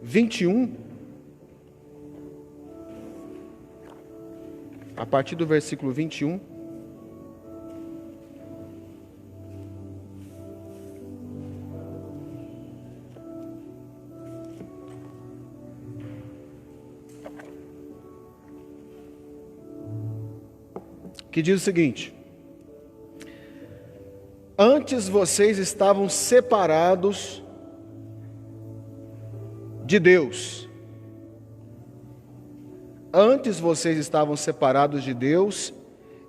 21, a partir do versículo 21. Que diz o seguinte: antes vocês estavam separados de Deus. Antes vocês estavam separados de Deus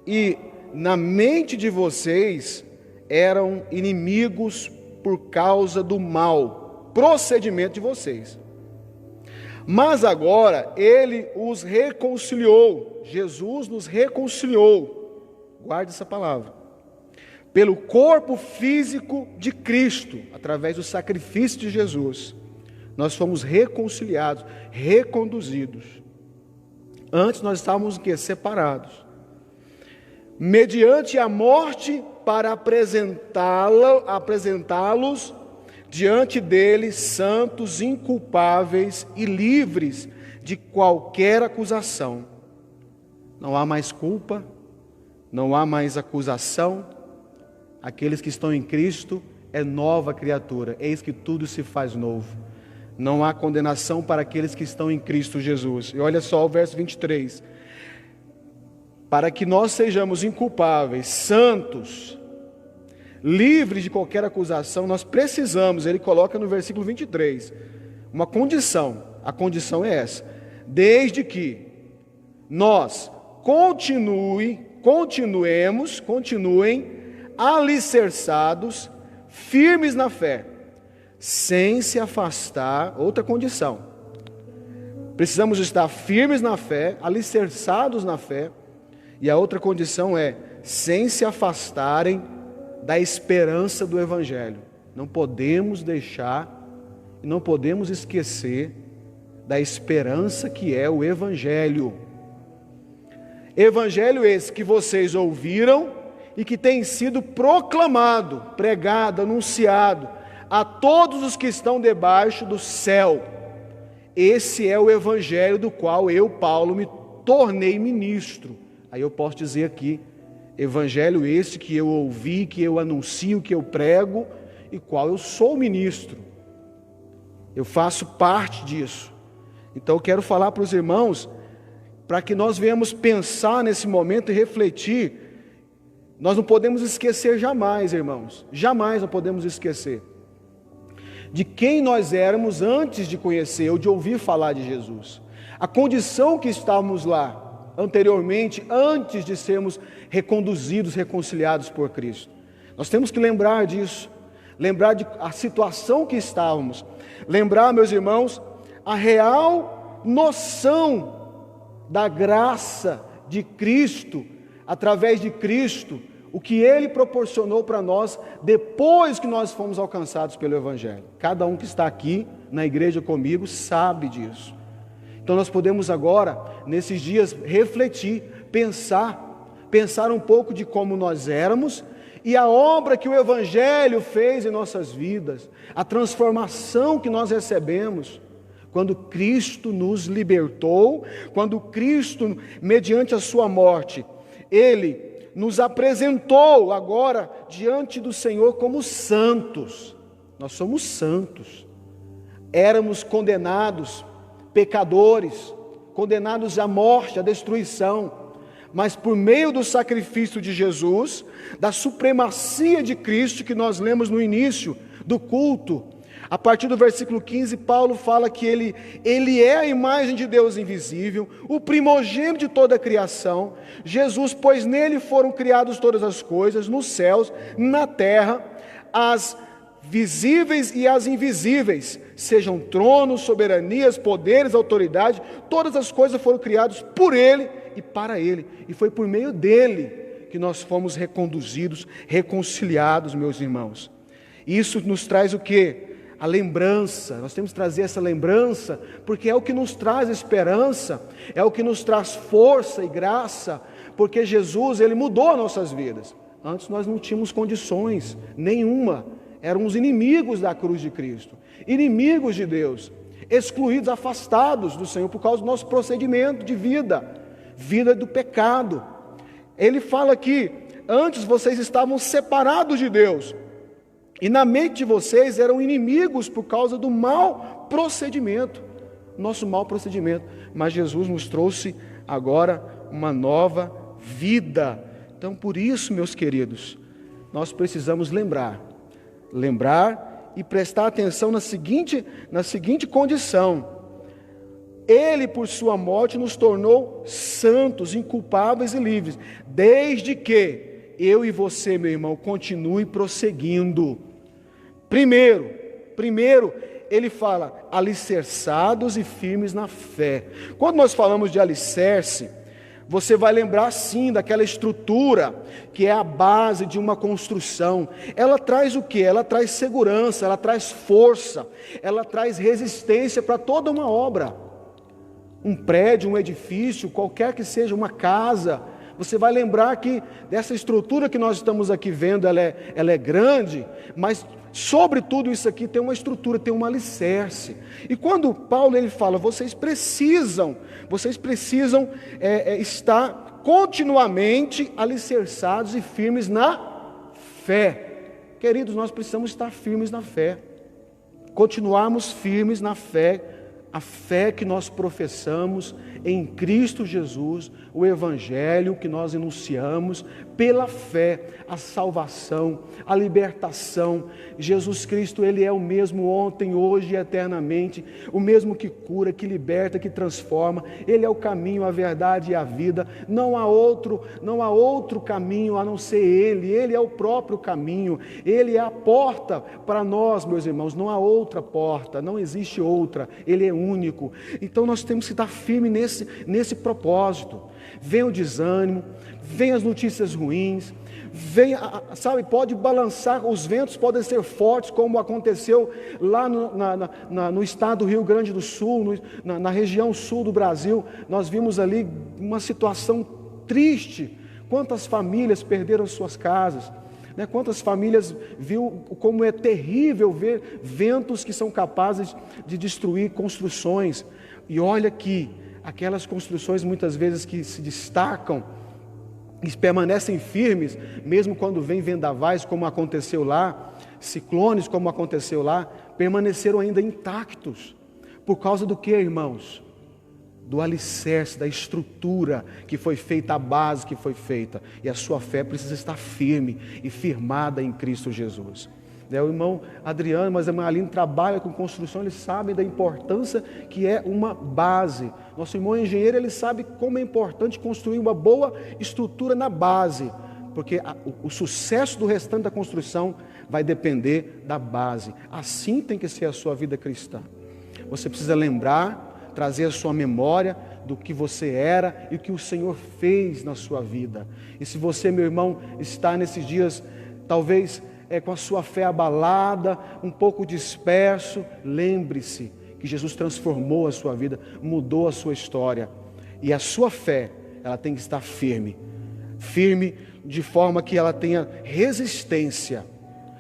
e na mente de vocês eram inimigos por causa do mau procedimento de vocês. Mas agora Ele os reconciliou. Jesus nos reconciliou. Guarde essa palavra. Pelo corpo físico de Cristo, através do sacrifício de Jesus, nós fomos reconciliados, reconduzidos. Antes nós estávamos o quê? Separados. Mediante a morte, para apresentá-los diante dele santos, inculpáveis e livres de qualquer acusação. Não há mais culpa, não há mais acusação. Aqueles que estão em Cristo é nova criatura. Eis que tudo se faz novo. Não há condenação para aqueles que estão em Cristo Jesus. E olha só o verso 23. Para que nós sejamos inculpáveis, santos, livres de qualquer acusação, nós precisamos, ele coloca no versículo 23, uma condição. A condição é essa: desde que nós continuem alicerçados, firmes na fé, sem se afastar. Outra condição: precisamos estar firmes na fé, alicerçados na fé. E a outra condição é sem se afastarem da esperança do Evangelho. Não podemos deixar, não podemos esquecer da esperança que é o Evangelho. Evangelho esse que vocês ouviram e que tem sido proclamado, pregado, anunciado a todos os que estão debaixo do céu. Esse é o Evangelho do qual eu, Paulo, me tornei ministro. Aí eu posso dizer aqui: Evangelho esse que eu ouvi, que eu anuncio, que eu prego, e qual eu sou ministro. Eu faço parte disso. Então eu quero falar para os irmãos, para que nós venhamos pensar nesse momento e refletir. Nós não podemos esquecer jamais, irmãos, jamais não podemos esquecer de quem nós éramos antes de conhecer ou de ouvir falar de Jesus. A condição que estávamos lá anteriormente, antes de sermos reconduzidos, reconciliados por Cristo. Nós temos que lembrar disso, lembrar a situação que estávamos, lembrar, meus irmãos, a real noção da graça de Cristo, através de Cristo, o que Ele proporcionou para nós depois que nós fomos alcançados pelo Evangelho. Cada um que está aqui na igreja comigo sabe disso. Então nós podemos agora, nesses dias, refletir, pensar um pouco de como nós éramos e a obra que o Evangelho fez em nossas vidas, a transformação que nós recebemos quando Cristo nos libertou, quando Cristo, mediante a sua morte, Ele nos apresentou agora diante do Senhor como santos. Nós somos santos. Éramos condenados, pecadores, condenados à morte, à destruição, mas por meio do sacrifício de Jesus, da supremacia de Cristo, que nós lemos no início do culto, a partir do versículo 15, Paulo fala que ele é a imagem de Deus invisível, o primogênito de toda a criação. Jesus, pois nele foram criadas todas as coisas, nos céus, na terra, as visíveis e as invisíveis, sejam tronos, soberanias, poderes, autoridade, todas as coisas foram criadas por Ele e para Ele, e foi por meio dEle que nós fomos reconduzidos, reconciliados, meus irmãos. Isso nos traz o quê? A lembrança. Nós temos que trazer essa lembrança, porque é o que nos traz esperança, é o que nos traz força e graça, porque Jesus, Ele mudou nossas vidas. Antes nós não tínhamos condições nenhuma, éramos inimigos da cruz de Cristo, inimigos de Deus. excluídos, afastados do Senhor por causa do nosso procedimento de vida do pecado. Ele fala que antes vocês estavam separados de Deus, e na mente de vocês eram inimigos por causa do mau procedimento, nosso mau procedimento, mas Jesus nos trouxe agora uma nova vida. Então, por isso, meus queridos, nós precisamos lembrar e prestar atenção na seguinte condição: Ele, por sua morte, nos tornou santos, inculpáveis e livres, desde que eu e você, meu irmão, continue prosseguindo. Primeiro, ele fala, alicerçados e firmes na fé. Quando nós falamos de alicerce, você vai lembrar sim daquela estrutura que é a base de uma construção. Ela traz o quê? Ela traz segurança, ela traz força, ela traz resistência para toda uma obra. Um prédio, um edifício, qualquer que seja, uma casa, você vai lembrar que dessa estrutura que nós estamos aqui vendo, ela é grande, mas sobre tudo isso aqui tem uma estrutura, tem um alicerce. E quando Paulo ele fala, vocês precisam estar continuamente alicerçados e firmes na fé. Queridos, nós precisamos estar firmes na fé, continuarmos firmes na fé, a fé que nós professamos em Cristo Jesus, o Evangelho que nós enunciamos, pela fé, a salvação, a libertação. Jesus Cristo, Ele é o mesmo ontem, hoje e eternamente, o mesmo que cura, que liberta, que transforma. Ele é o caminho, a verdade e a vida. Não há outro caminho a não ser Ele é o próprio caminho, Ele é a porta para nós, meus irmãos, não há outra porta, não existe outra, Ele é único. Então nós temos que estar firmes nesse propósito. Vem o desânimo, vem as notícias ruins, pode balançar, os ventos podem ser fortes, como aconteceu lá no estado do Rio Grande do Sul, na região sul do Brasil. Nós vimos ali uma situação triste, quantas famílias perderam suas casas, né? Quantas famílias viu como é terrível ver ventos que são capazes de destruir construções. E olha que aquelas construções muitas vezes que se destacam e permanecem firmes, mesmo quando vem vendavais, como aconteceu lá, ciclones, como aconteceu lá, permaneceram ainda intactos. Por causa do que, irmãos? Do alicerce, da estrutura que foi feita, a base que foi feita. E a sua fé precisa estar firme e firmada em Cristo Jesus. O irmão Adriano, mas a irmã Aline trabalha com construção, eles sabem da importância que é uma base. Nosso irmão engenheiro, ele sabe como é importante construir uma boa estrutura na base, porque o sucesso do restante da construção vai depender da base. Assim tem que ser a sua vida cristã. Você precisa lembrar, trazer a sua memória do que você era e o que o Senhor fez na sua vida. E se você, meu irmão, está nesses dias, talvez com a sua fé abalada, um pouco disperso, lembre-se que Jesus transformou a sua vida, mudou a sua história. E a sua fé, ela tem que estar firme de forma que ela tenha resistência.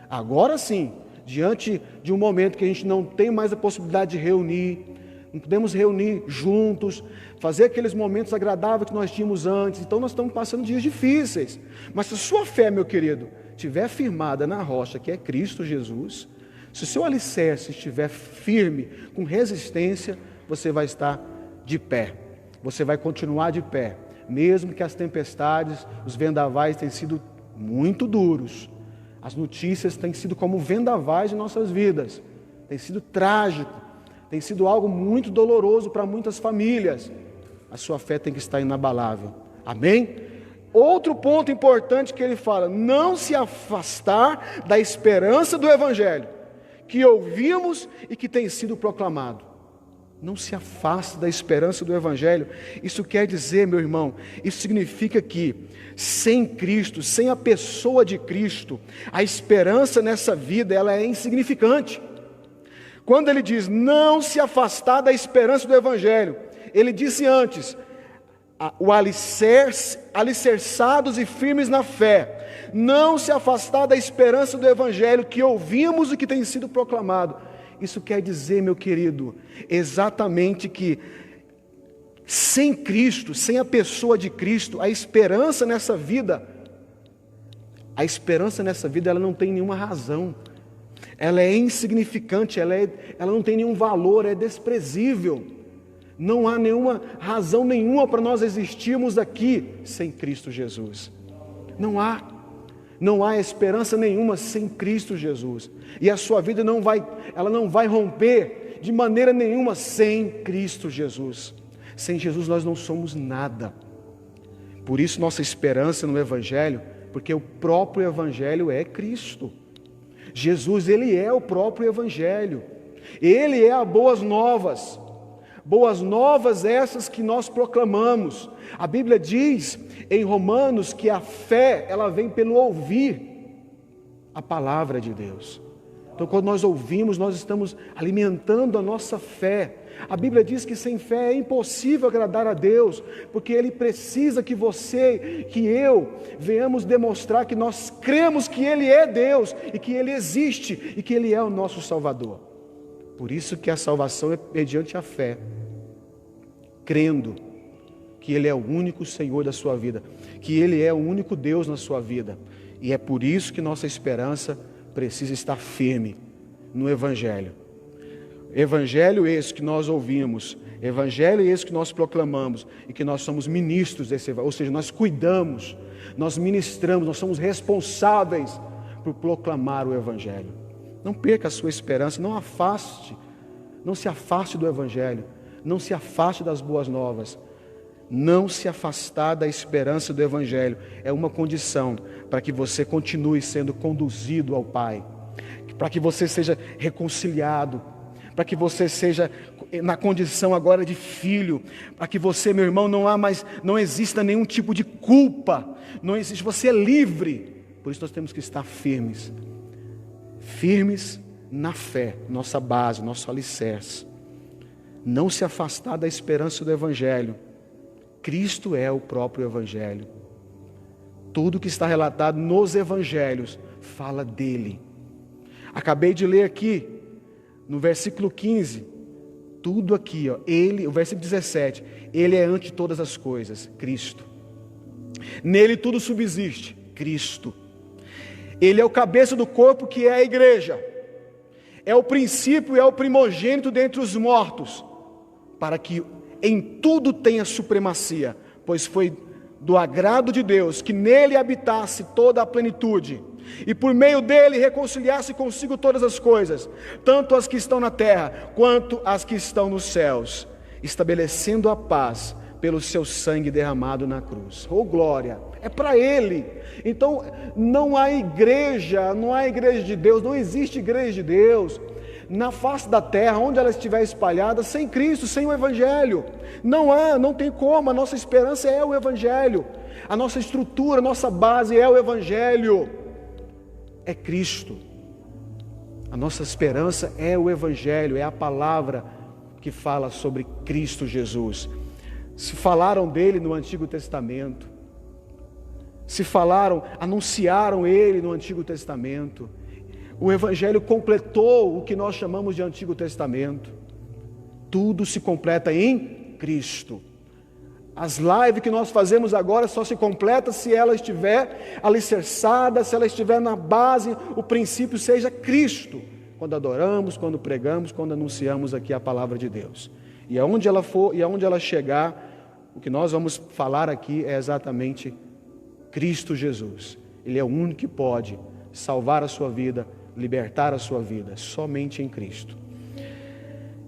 Agora sim, diante de um momento que a gente não tem mais a possibilidade de reunir, não podemos reunir juntos, fazer aqueles momentos agradáveis que nós tínhamos antes. Então nós estamos passando dias difíceis. Mas se a sua fé, meu querido, estiver firmada na rocha, que é Cristo Jesus, se o seu alicerce estiver firme, com resistência, você vai estar de pé. Você vai continuar de pé, mesmo que as tempestades, os vendavais tenham sido muito duros. As notícias têm sido como vendavais de nossas vidas. Tem sido trágico, tem sido algo muito doloroso para muitas famílias. A sua fé tem que estar inabalável. Amém? Outro ponto importante que ele fala, não se afastar da esperança do Evangelho, que ouvimos e que tem sido proclamado. Não se afaste da esperança do Evangelho. Isso quer dizer, meu irmão, isso significa que sem Cristo, sem a pessoa de Cristo, a esperança nessa vida, ela é insignificante. Quando ele diz, não se afastar da esperança do Evangelho, ele disse antes, o alicerçados e firmes na fé, não se afastar da esperança do Evangelho que ouvimos e que tem sido proclamado. Isso quer dizer, meu querido, exatamente que sem Cristo, sem a pessoa de Cristo, a esperança nessa vida ela não tem nenhuma razão. Ela é insignificante, ela não tem nenhum valor, é desprezível. Não há nenhuma razão nenhuma para nós existirmos aqui sem Cristo Jesus. Não há esperança nenhuma sem Cristo Jesus. E a sua vida ela não vai romper de maneira nenhuma sem Cristo Jesus. Sem Jesus nós não somos nada. Por isso nossa esperança no Evangelho, porque o próprio Evangelho é Cristo. Jesus, Ele é o próprio Evangelho. Ele é a boas novas. Boas novas essas que nós proclamamos. A Bíblia diz em Romanos que a fé, ela vem pelo ouvir a palavra de Deus. Então, quando nós ouvimos, nós estamos alimentando a nossa fé. A Bíblia diz que sem fé é impossível agradar a Deus, porque Ele precisa que você, que eu, venhamos demonstrar que nós cremos que Ele é Deus, e que Ele existe, e que Ele é o nosso Salvador. Por isso que a salvação é mediante a fé, crendo que Ele é o único Senhor da sua vida, que Ele é o único Deus na sua vida. E é por isso que nossa esperança precisa estar firme no Evangelho. Evangelho esse que nós ouvimos, Evangelho esse que nós proclamamos, e que nós somos ministros desse Evangelho, ou seja, nós cuidamos, nós ministramos, nós somos responsáveis por proclamar o Evangelho. Não perca a sua esperança, não se afaste do Evangelho, não se afaste das boas novas. Não se afastar da esperança do Evangelho é uma condição para que você continue sendo conduzido ao Pai, para que você seja reconciliado, para que você seja na condição agora de filho, para que você, meu irmão, não exista nenhum tipo de culpa, não existe, você é livre. Por isso nós temos que estar firmes na fé, nossa base, nosso alicerce. Não se afastar da esperança do Evangelho. Cristo é o próprio Evangelho. Tudo que está relatado nos Evangelhos fala dele. Acabei de ler aqui, no versículo 15, tudo aqui, o versículo 17, Ele é ante todas as coisas, Cristo. Nele tudo subsiste, Cristo. Ele é o cabeça do corpo, que é a igreja. É o princípio e é o primogênito dentre os mortos, para que em tudo tenha supremacia, pois foi do agrado de Deus que nele habitasse toda a plenitude, e por meio dele reconciliasse consigo todas as coisas, tanto as que estão na terra, quanto as que estão nos céus, estabelecendo a paz pelo seu sangue derramado na cruz. Oh glória, é para ele. Então não há igreja de Deus, não existe igreja de Deus na face da terra, onde ela estiver espalhada, sem Cristo, sem o Evangelho. Não tem como. A nossa esperança é o Evangelho, a nossa estrutura, a nossa base é o Evangelho, é Cristo. A nossa esperança é o Evangelho, é a palavra que fala sobre Cristo Jesus. Se falaram dele no Antigo Testamento, anunciaram ele no Antigo Testamento. O Evangelho completou o que nós chamamos de Antigo Testamento. Tudo se completa em Cristo. As lives que nós fazemos agora só se completa se ela estiver alicerçada, se ela estiver na base, o princípio seja Cristo. Quando adoramos, quando pregamos, quando anunciamos aqui a palavra de Deus. E aonde ela for, e aonde ela chegar, o que nós vamos falar aqui é exatamente Cristo Jesus. Ele é o único que pode salvar a sua vida, libertar a sua vida, somente em Cristo.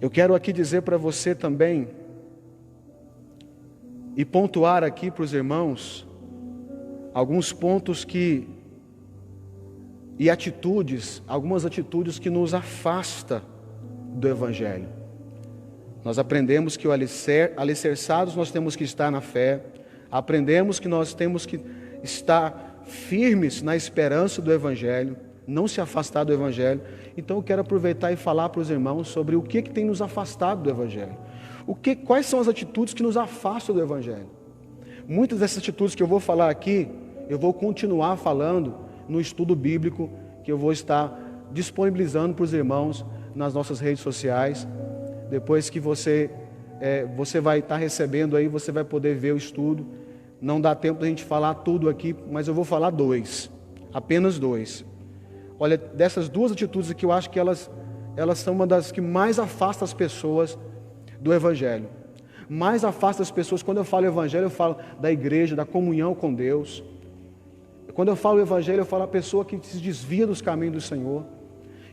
Eu quero aqui dizer para você também, e pontuar aqui para os irmãos, alguns pontos e atitudes, algumas atitudes que nos afastam do Evangelho. Nós aprendemos que alicerçados nós temos que estar na fé, aprendemos que nós temos que estar firmes na esperança do Evangelho, não se afastar do Evangelho. Então eu quero aproveitar e falar para os irmãos sobre o que tem nos afastado do Evangelho. Quais são as atitudes que nos afastam do Evangelho? Muitas dessas atitudes que eu vou falar aqui, eu vou continuar falando no estudo bíblico que eu vou estar disponibilizando para os irmãos nas nossas redes sociais. Depois que você vai estar recebendo aí, você vai poder ver o estudo. Não dá tempo da gente falar tudo aqui, mas eu vou falar 2, apenas 2. Olha, dessas 2 atitudes aqui, eu acho que elas são uma das que mais afastam as pessoas do Evangelho. Mais afasta as pessoas. Quando eu falo Evangelho, eu falo da igreja, da comunhão com Deus. Quando eu falo Evangelho, eu falo a pessoa que se desvia dos caminhos do Senhor,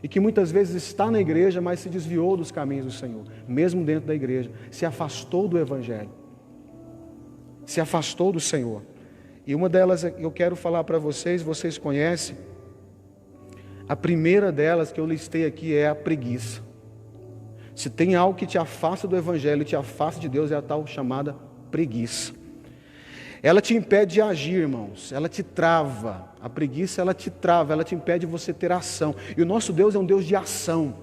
e que muitas vezes está na igreja, mas se desviou dos caminhos do Senhor, mesmo dentro da igreja, se afastou do Evangelho, se afastou do Senhor. E uma delas eu quero falar para vocês, vocês conhecem. A primeira delas que eu listei aqui é a preguiça. Se tem algo que te afasta do Evangelho, te afasta de Deus, é a tal chamada preguiça. Ela te impede de agir, irmãos, ela te trava. A preguiça, ela te trava, ela te impede de você ter ação. E o nosso Deus é um Deus de ação.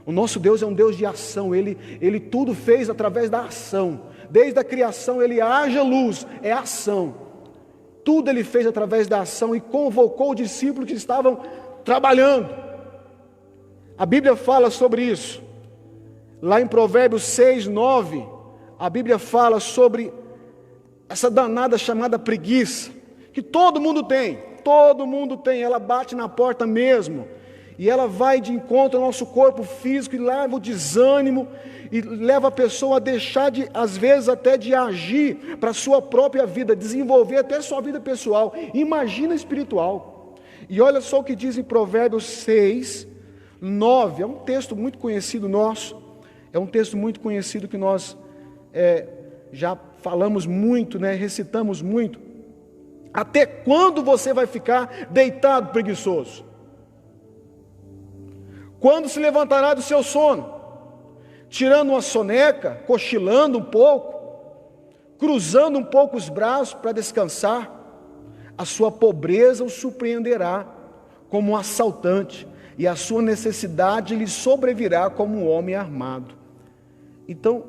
O nosso Deus é um Deus de ação, Ele tudo fez através da ação. Desde a criação, Ele haja luz, é ação. Tudo Ele fez através da ação e convocou os discípulos que estavam trabalhando. A Bíblia fala sobre isso. Lá em Provérbios 6, 9, a Bíblia fala sobre essa danada chamada preguiça, que todo mundo tem, ela bate na porta mesmo, e ela vai de encontro ao nosso corpo físico, e leva o desânimo, e leva a pessoa a deixar de, às vezes até de agir para a sua própria vida, desenvolver até a sua vida pessoal, imagina espiritual. E olha só o que diz em Provérbios 6, 9, é um texto muito conhecido nosso, é um texto muito conhecido que nós já falamos muito, recitamos muito. Até quando você vai ficar deitado preguiçoso? Quando se levantará do seu sono? Tirando uma soneca, cochilando um pouco, cruzando um pouco os braços para descansar? A sua pobreza o surpreenderá como um assaltante, e a sua necessidade lhe sobrevirá como um homem armado. Então,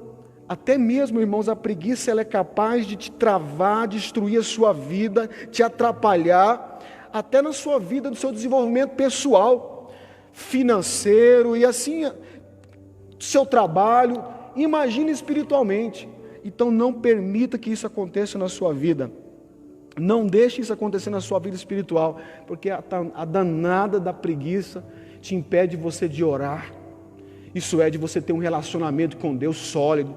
até mesmo, irmãos, a preguiça ela é capaz de te travar, destruir a sua vida, te atrapalhar, até na sua vida, no seu desenvolvimento pessoal, financeiro e assim, seu trabalho, imagine espiritualmente. Então não permita que isso aconteça na sua vida, não deixe isso acontecer na sua vida espiritual, porque a danada da preguiça te impede você de orar, isso é, de você ter um relacionamento com Deus sólido.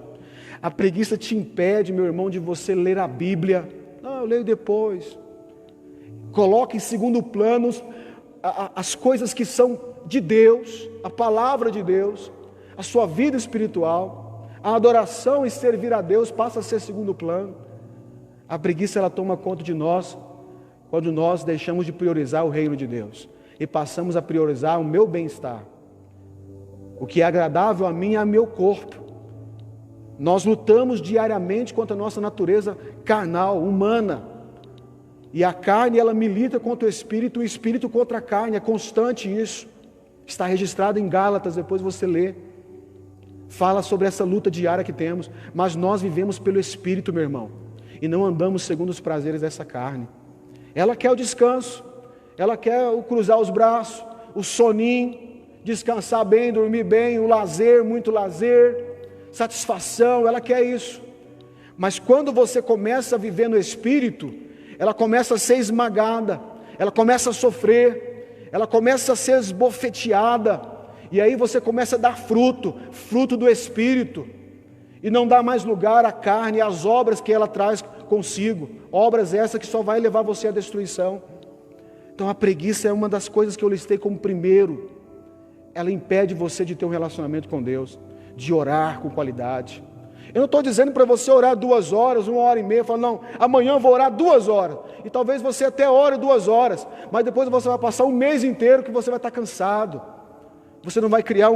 A preguiça te impede, meu irmão, de você ler a Bíblia. Não, eu leio depois. Coloque em segundo plano as coisas que são de Deus, a palavra de Deus, a sua vida espiritual, a adoração e servir a Deus passa a ser segundo plano. A preguiça ela toma conta de nós quando nós deixamos de priorizar o reino de Deus e passamos a priorizar o meu bem-estar. O que é agradável a mim é a meu corpo. Nós lutamos diariamente contra a nossa natureza carnal, humana. E a carne, ela milita contra o espírito contra a carne. É constante isso. Está registrado em Gálatas, depois você lê. Fala sobre essa luta diária que temos. Mas nós vivemos pelo Espírito, meu irmão. E não andamos segundo os prazeres dessa carne. Ela quer o descanso. Ela quer o cruzar os braços, o soninho, descansar bem, dormir bem, o lazer, muito lazer, satisfação, ela quer isso. Mas quando você começa a viver no Espírito, ela começa a ser esmagada, ela começa a sofrer, ela começa a ser esbofeteada, e aí você começa a dar fruto do Espírito, e não dá mais lugar à carne e às obras que ela traz consigo, obras essas que só vai levar você à destruição. Então a preguiça é uma das coisas que eu listei como primeiro. Ela impede você de ter um relacionamento com Deus, de orar com qualidade. Eu não estou dizendo para você orar 2 horas, 1h30, falar, não, amanhã eu vou orar 2 horas, e talvez você até ore 2 horas, mas depois você vai passar um mês inteiro que você vai estar cansado, você não vai criar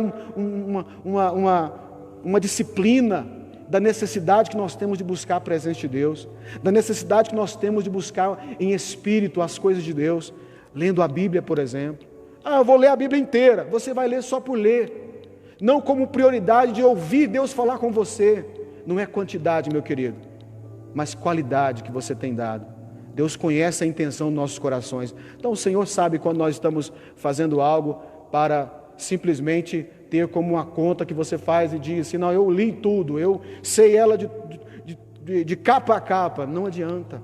uma disciplina da necessidade que nós temos de buscar a presença de Deus, da necessidade que nós temos de buscar em espírito as coisas de Deus, lendo a Bíblia, por exemplo. Eu vou ler a Bíblia inteira. Você vai ler só por ler, não como prioridade de ouvir Deus falar com você. Não é quantidade, meu querido, mas qualidade que você tem dado. Deus conhece a intenção dos nossos corações. Então o Senhor sabe quando nós estamos fazendo algo para simplesmente ter como uma conta que você faz e diz assim, não, eu li tudo, eu sei ela de capa a capa. Não adianta.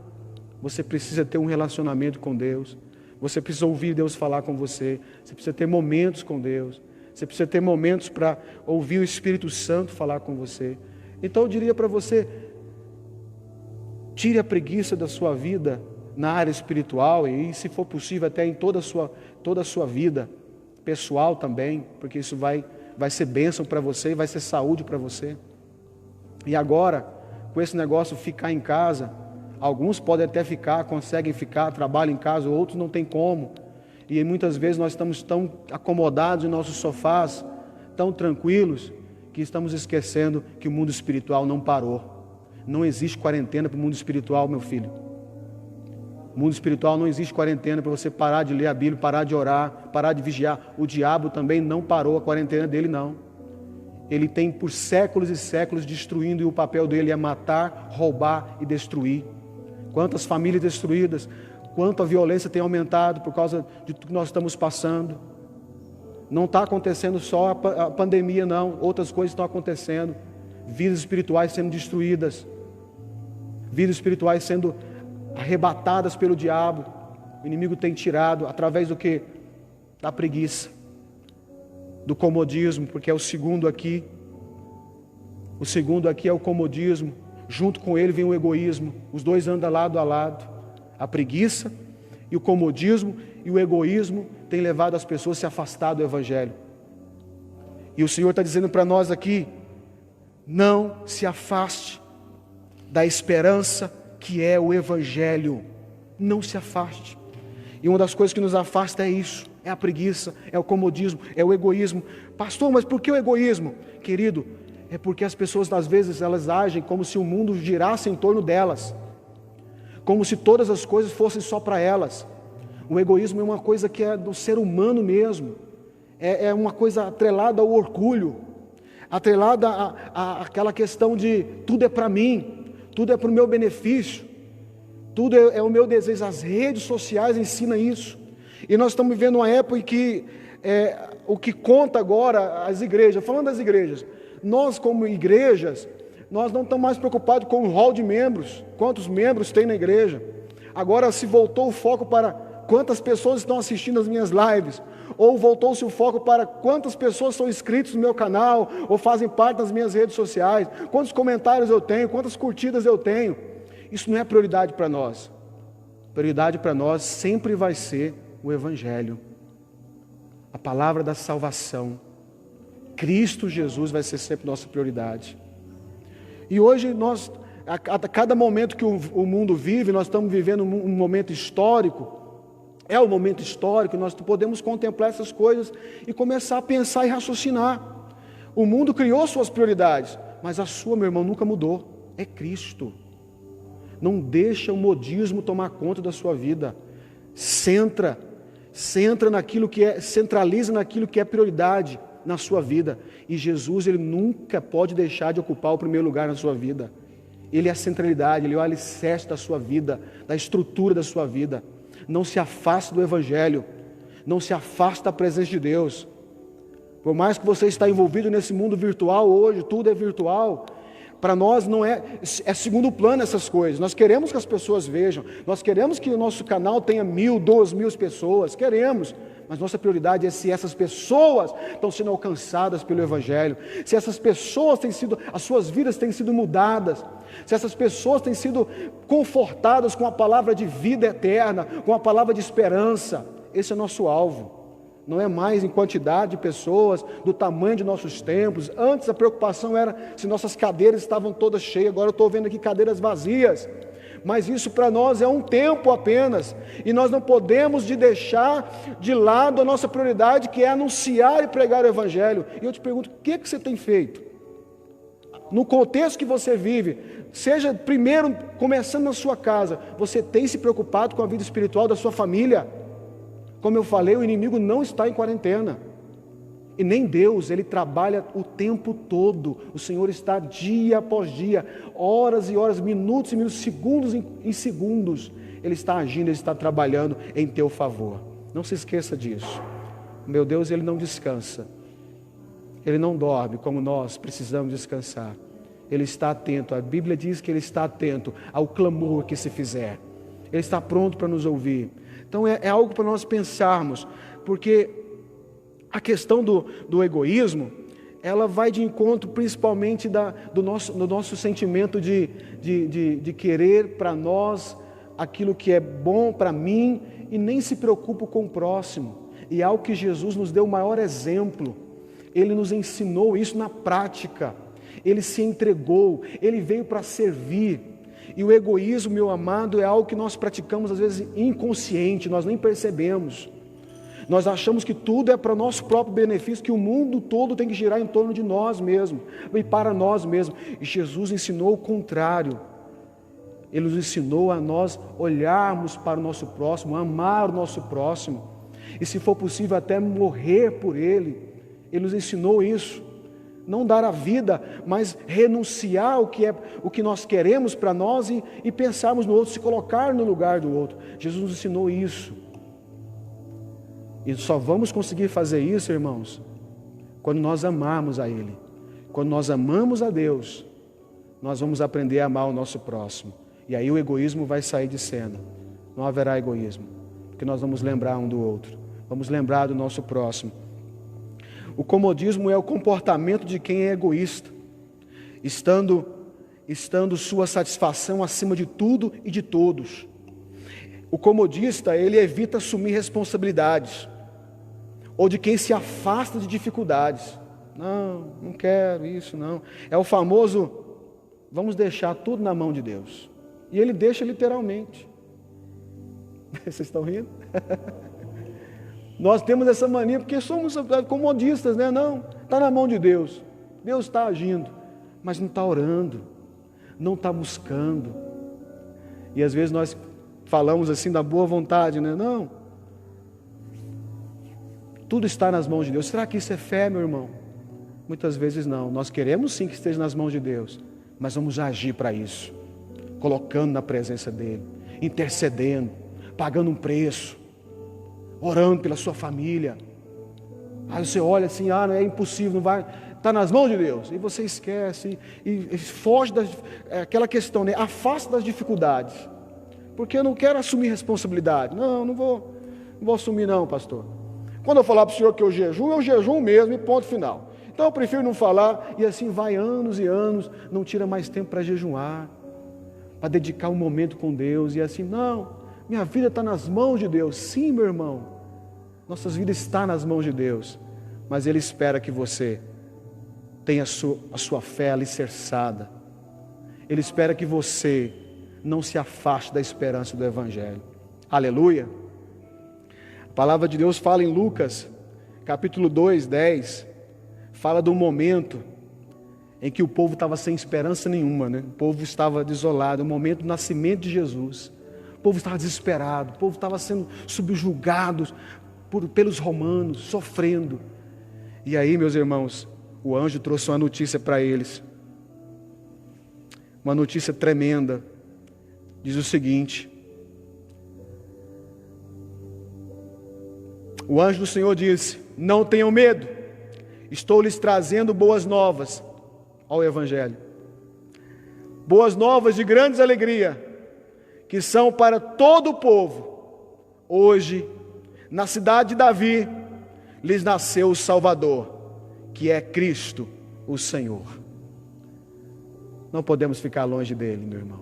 Você precisa ter um relacionamento com Deus. Você precisa ouvir Deus falar com você. Você precisa ter momentos com Deus. Você precisa ter momentos para ouvir o Espírito Santo falar com você. Então eu diria para você, tire a preguiça da sua vida na área espiritual e, se for possível, até em toda a sua vida pessoal também, porque isso vai ser bênção para você e vai ser saúde para você. E agora, com esse negócio ficar em casa, alguns podem até ficar, conseguem ficar, trabalham em casa, outros não tem como. E muitas vezes nós estamos tão acomodados em nossos sofás, tão tranquilos, que estamos esquecendo que o mundo espiritual não parou. Não existe quarentena para o mundo espiritual, meu filho. O mundo espiritual não existe quarentena para você parar de ler a Bíblia, parar de orar, parar de vigiar. O diabo também não parou a quarentena dele, não. Ele tem por séculos e séculos destruindo, e o papel dele é matar, roubar e destruir. Quantas famílias destruídas, quanto a violência tem aumentado por causa de tudo que nós estamos passando. Não está acontecendo só a pandemia, não. Outras coisas estão acontecendo. Vidas espirituais sendo destruídas. Vidas espirituais sendo arrebatadas pelo diabo. O inimigo tem tirado através do quê? Da preguiça, do comodismo, porque é o segundo aqui. O segundo aqui é o comodismo. Junto com ele vem o egoísmo. Os dois andam lado a lado. A preguiça e o comodismo e o egoísmo têm levado as pessoas a se afastar do Evangelho. E o Senhor está dizendo para nós aqui, não se afaste da esperança que é o Evangelho. Não se afaste. E uma das coisas que nos afasta é isso, é a preguiça, é o comodismo, é o egoísmo. Pastor, mas por que o egoísmo? Querido, é porque as pessoas às vezes elas agem como se o mundo girasse em torno delas, como se todas as coisas fossem só para elas. O egoísmo é uma coisa que é do ser humano mesmo, é uma coisa atrelada ao orgulho, atrelada àquela questão de tudo é para mim, tudo é para o meu benefício, tudo é o meu desejo. As redes sociais ensinam isso, e nós estamos vivendo uma época em que o que conta agora, as igrejas, falando das igrejas, nós como igrejas, nós não estamos mais preocupados com o hall de membros, quantos membros tem na igreja. Agora se voltou o foco para quantas pessoas estão assistindo as minhas lives, ou voltou-se o foco para quantas pessoas são inscritos no meu canal, ou fazem parte das minhas redes sociais, quantos comentários eu tenho, quantas curtidas eu tenho. Isso não é prioridade para nós. Prioridade para nós sempre vai ser o Evangelho, a palavra da salvação. Cristo Jesus vai ser sempre nossa prioridade. E hoje nós, a cada momento que o mundo vive, nós estamos vivendo um momento histórico. É um momento histórico, nós podemos contemplar essas coisas e começar a pensar e raciocinar. O mundo criou suas prioridades, mas a sua, meu irmão, nunca mudou. É Cristo. Não deixa o modismo tomar conta da sua vida. Centraliza naquilo que é prioridade na sua vida. E Jesus, ele nunca pode deixar de ocupar o primeiro lugar na sua vida. Ele é a centralidade, ele é o alicerce da sua vida, da estrutura da sua vida. Não se afaste do Evangelho, não se afaste da presença de Deus. Por mais que você está envolvido nesse mundo virtual hoje, tudo é virtual, para nós não é segundo plano essas coisas. Nós queremos que as pessoas vejam, nós queremos que o nosso canal tenha 1.000, 2.000 pessoas, queremos. Mas nossa prioridade é se essas pessoas estão sendo alcançadas pelo Evangelho, se essas pessoas as suas vidas têm sido mudadas, se essas pessoas têm sido confortadas com a palavra de vida eterna, com a palavra de esperança. Esse é o nosso alvo. Não é mais em quantidade de pessoas, do tamanho de nossos templos. Antes a preocupação era se nossas cadeiras estavam todas cheias, agora eu estou vendo aqui cadeiras vazias. Mas isso para nós é um tempo apenas, e nós não podemos deixar de lado a nossa prioridade, que é anunciar e pregar o Evangelho. E eu te pergunto, o que você tem feito? No contexto que você vive, seja primeiro começando na sua casa, você tem se preocupado com a vida espiritual da sua família? Como eu falei, o inimigo não está em quarentena. E nem Deus, Ele trabalha o tempo todo. O Senhor está dia após dia, horas e horas, minutos e minutos, segundos em segundos. Ele está agindo, Ele está trabalhando em teu favor. Não se esqueça disso. Meu Deus, Ele não descansa. Ele não dorme como nós precisamos descansar. Ele está atento. A Bíblia diz que Ele está atento ao clamor que se fizer. Ele está pronto para nos ouvir. Então é algo para nós pensarmos, porque a questão do egoísmo, ela vai de encontro principalmente do nosso sentimento de querer para nós aquilo que é bom para mim e nem se preocupa com o próximo. E é algo que Jesus nos deu o maior exemplo. Ele nos ensinou isso na prática. Ele se entregou, Ele veio para servir. E o egoísmo, meu amado, é algo que nós praticamos às vezes inconsciente, nós nem percebemos. Nós achamos que tudo é para nosso próprio benefício, que o mundo todo tem que girar em torno de nós mesmos e para nós mesmos. E Jesus ensinou o contrário. Ele nos ensinou a nós olharmos para o nosso próximo, amar o nosso próximo. E se for possível até morrer por ele. Ele nos ensinou isso. Não dar a vida, mas renunciar o que nós queremos para nós e pensarmos no outro, se colocar no lugar do outro. Jesus nos ensinou isso. E só vamos conseguir fazer isso, irmãos, quando nós amarmos a Ele. Quando nós amamos a Deus, nós vamos aprender a amar o nosso próximo. E aí o egoísmo vai sair de cena. Não haverá egoísmo, porque nós vamos lembrar um do outro. Vamos lembrar do nosso próximo. O comodismo é o comportamento de quem é egoísta, estando sua satisfação acima de tudo e de todos. O comodista, ele evita assumir responsabilidades, ou de quem se afasta de dificuldades. Não quero isso, não. É o famoso, vamos deixar tudo na mão de Deus. E Ele deixa literalmente. Vocês estão rindo? Nós temos essa mania, porque somos comodistas, né? Não, está na mão de Deus. Deus está agindo, mas não está orando, não está buscando. E às vezes nós falamos assim da boa vontade, né? Não. Tudo está nas mãos de Deus. Será que isso é fé, meu irmão? Muitas vezes não. Nós queremos sim que esteja nas mãos de Deus, mas vamos agir para isso, colocando na presença dEle, intercedendo, pagando um preço, orando pela sua família. Aí você olha assim, não é impossível, não vai, está nas mãos de Deus. E você esquece e foge daquela questão, né? Afasta das dificuldades. Porque eu não quero assumir responsabilidade. Não vou assumir não, pastor. Quando eu falar para o senhor que eu jejum mesmo e ponto final. Então eu prefiro não falar, e assim vai anos e anos, não tira mais tempo para jejuar, para dedicar um momento com Deus, e assim, não, minha vida está nas mãos de Deus. Sim, meu irmão, nossas vidas estão nas mãos de Deus, mas Ele espera que você tenha a sua fé alicerçada. Ele espera que você não se afaste da esperança do Evangelho. Aleluia. A palavra de Deus fala em Lucas, capítulo 2, 10, fala do momento em que o povo estava sem esperança nenhuma, né? O povo estava desolado, o momento do nascimento de Jesus. O povo estava desesperado, o povo estava sendo subjugado pelos romanos, sofrendo. E aí, meus irmãos, o anjo trouxe uma notícia para eles, uma notícia tremenda. Diz o seguinte: o anjo do Senhor disse: não tenham medo, estou lhes trazendo boas novas. Ao Evangelho, boas novas de grande alegria, que são para todo o povo. Hoje, na cidade de Davi, lhes nasceu o Salvador, que é Cristo, o Senhor. Não podemos ficar longe dele, meu irmão.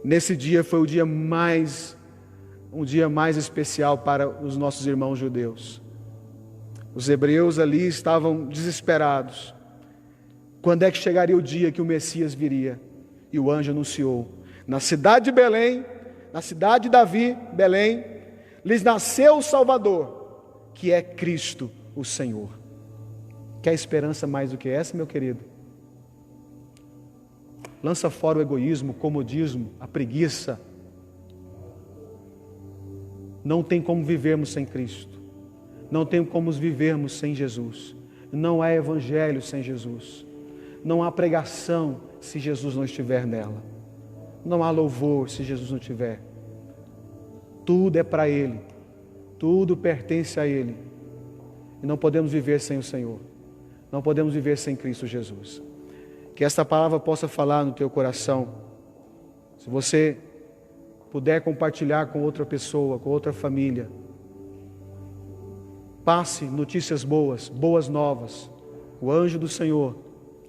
Nesse dia foi um dia mais especial para os nossos irmãos judeus. Os hebreus ali estavam desesperados. Quando é que chegaria o dia que o Messias viria? E o anjo anunciou: na cidade de Belém, na cidade de Davi, Belém, lhes nasceu o Salvador, que é Cristo, o Senhor. Quer esperança mais do que essa, meu querido? Lança fora o egoísmo, o comodismo, a preguiça. Não tem como vivermos sem Cristo. Não tem como vivermos sem Jesus. Não há evangelho sem Jesus. Não há pregação se Jesus não estiver nela. Não há louvor se Jesus não estiver. Tudo é para Ele. Tudo pertence a Ele. e não podemos viver sem o Senhor. Não podemos viver sem Cristo Jesus. Que esta palavra possa falar no teu coração. Se você puder compartilhar com outra pessoa, com outra família, passe notícias boas, boas novas. O anjo do Senhor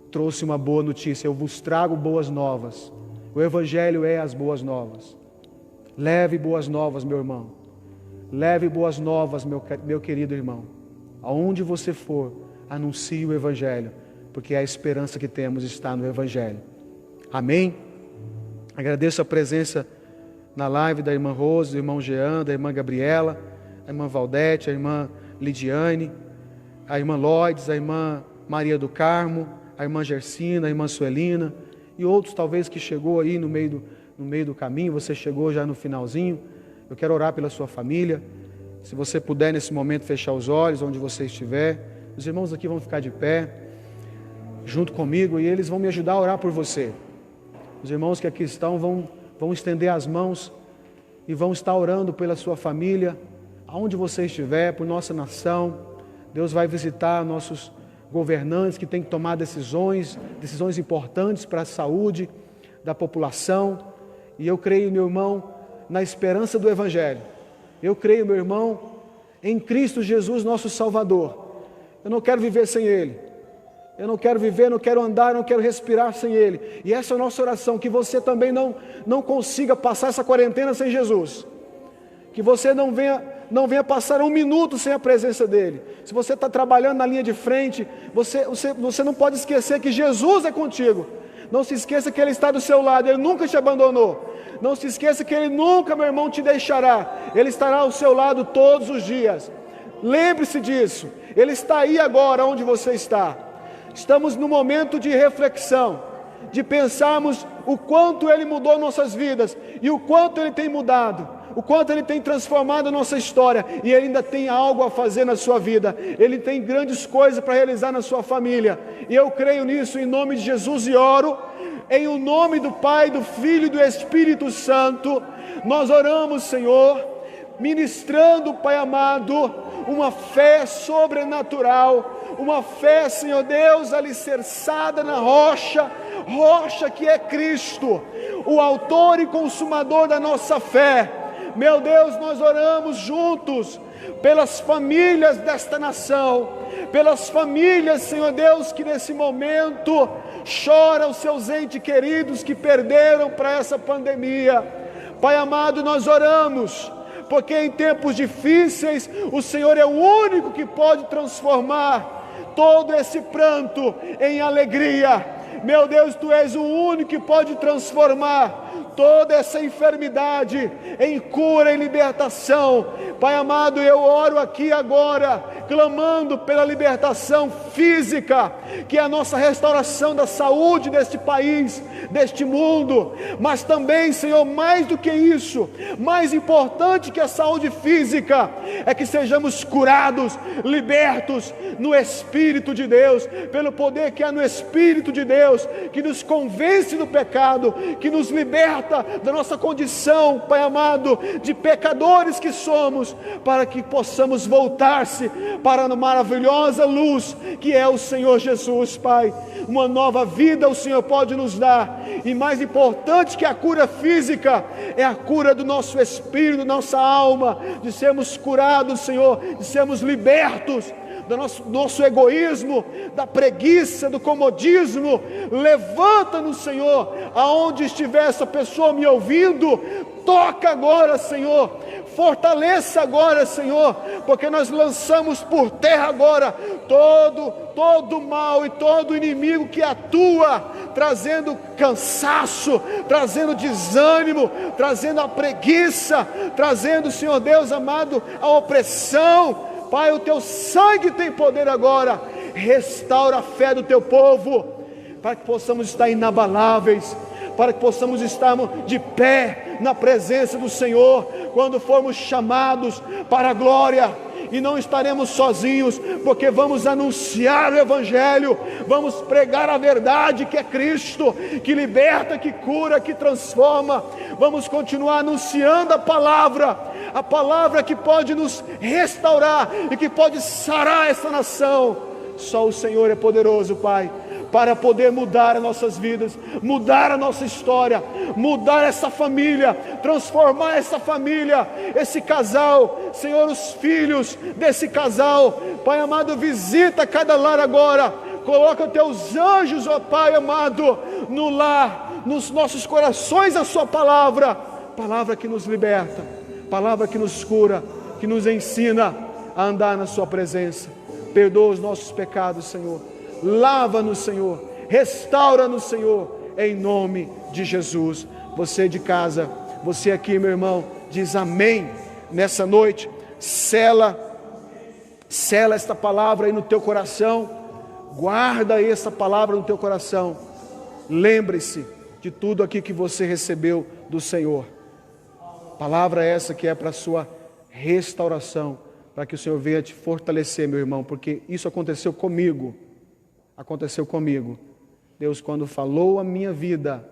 trouxe uma boa notícia. Eu vos trago boas novas. O Evangelho é as boas novas. Leve boas novas, meu irmão. Leve boas novas, meu querido irmão. Aonde você for, anuncie o Evangelho, porque a esperança que temos está no Evangelho. Amém? Agradeço a presença na live da irmã Rose, do irmão Jean, da irmã Gabriela, a irmã Valdete, a irmã Lidiane, a irmã Loides, a irmã Maria do Carmo, a irmã Gersina, a irmã Suelina e outros talvez que chegou aí no meio do caminho, você chegou já no finalzinho. Eu quero orar pela sua família. Se você puder nesse momento fechar os olhos onde você estiver, os irmãos aqui vão ficar de pé junto comigo e eles vão me ajudar a orar por você. Os irmãos que aqui estão vão estender as mãos e vão estar orando pela sua família, aonde você estiver, por nossa nação. Deus vai visitar nossos governantes que têm que tomar decisões importantes para a saúde da população. E eu creio, meu irmão, na esperança do Evangelho. Eu creio, meu irmão, em Cristo Jesus, nosso Salvador. Eu não quero viver sem Ele. Eu não quero viver, não quero andar, não quero respirar sem Ele. E essa é a nossa oração, que você também não consiga passar essa quarentena sem Jesus. Que você não venha passar um minuto sem a presença dEle. Se você está trabalhando na linha de frente, você não pode esquecer que Jesus é contigo. Não se esqueça que Ele está do seu lado, Ele nunca te abandonou. Não se esqueça que Ele nunca, meu irmão, te deixará. Ele estará ao seu lado todos os dias. Lembre-se disso. Ele está aí agora onde você está. Estamos no momento de reflexão, de pensarmos o quanto Ele mudou nossas vidas e o quanto Ele tem mudado, o quanto Ele tem transformado a nossa história, e Ele ainda tem algo a fazer na sua vida. Ele tem grandes coisas para realizar na sua família, e eu creio nisso em nome de Jesus e oro em o nome do Pai, do Filho e do Espírito Santo. Nós oramos, Senhor, ministrando, Pai amado, uma fé sobrenatural, uma fé, Senhor Deus, alicerçada na rocha que é Cristo, o autor e consumador da nossa fé. Meu Deus, nós oramos juntos pelas famílias desta nação, pelas famílias, Senhor Deus, que nesse momento choram os seus entes queridos que perderam para essa pandemia. Pai amado, nós oramos, porque em tempos difíceis o Senhor é o único que pode transformar todo esse pranto em alegria. Meu Deus, Tu és o único que pode transformar toda essa enfermidade em cura e libertação. Pai amado, eu oro aqui agora, clamando pela libertação física, que é a nossa restauração da saúde deste país, deste mundo, mas também, Senhor, mais do que isso, mais importante que a saúde física, é que sejamos curados, libertos no Espírito de Deus, pelo poder que há no Espírito de Deus, que nos convence do pecado, que nos liberta da nossa condição, Pai amado, de pecadores que somos, para que possamos voltar-se para a maravilhosa luz que é o Senhor Jesus, Pai. Uma nova vida o Senhor pode nos dar, e mais importante que a cura física, é a cura do nosso espírito, da nossa alma, de sermos curados, Senhor, de sermos libertos do nosso egoísmo, da preguiça, do comodismo. Levanta-nos, Senhor, aonde estiver essa pessoa me ouvindo, toca agora, Senhor, fortaleça agora, Senhor, porque nós lançamos por terra agora todo mal e todo inimigo que atua, trazendo cansaço, trazendo desânimo, trazendo a preguiça, trazendo, Senhor Deus amado, a opressão. Pai, o Teu sangue tem poder agora. Restaura a fé do Teu povo, para que possamos estar inabaláveis, para que possamos estar de pé na presença do Senhor, quando formos chamados para a glória. E não estaremos sozinhos, porque vamos anunciar o Evangelho, vamos pregar a verdade que é Cristo, que liberta, que cura, que transforma. Vamos continuar anunciando a palavra, a palavra que pode nos restaurar e que pode sarar essa nação. Só o Senhor é poderoso, Pai, para poder mudar as nossas vidas, mudar a nossa história, mudar essa família, transformar essa família, esse casal, Senhor, os filhos desse casal. Pai amado, visita cada lar agora, coloca teus anjos, ó Pai amado, no lar, nos nossos corações a sua palavra, palavra que nos liberta, palavra que nos cura, que nos ensina a andar na sua presença. Perdoa os nossos pecados, Senhor. Lava-nos, Senhor. Restaura-nos, Senhor, em nome de Jesus. Você de casa, você aqui, meu irmão, diz amém nessa noite. Sela esta palavra aí no teu coração. Guarda aí essa palavra no teu coração. Lembre-se de tudo aqui que você recebeu do Senhor. Palavra essa que é para a sua restauração, para que o Senhor venha te fortalecer, meu irmão, porque isso aconteceu comigo. Aconteceu comigo. Deus, quando falou a minha vida,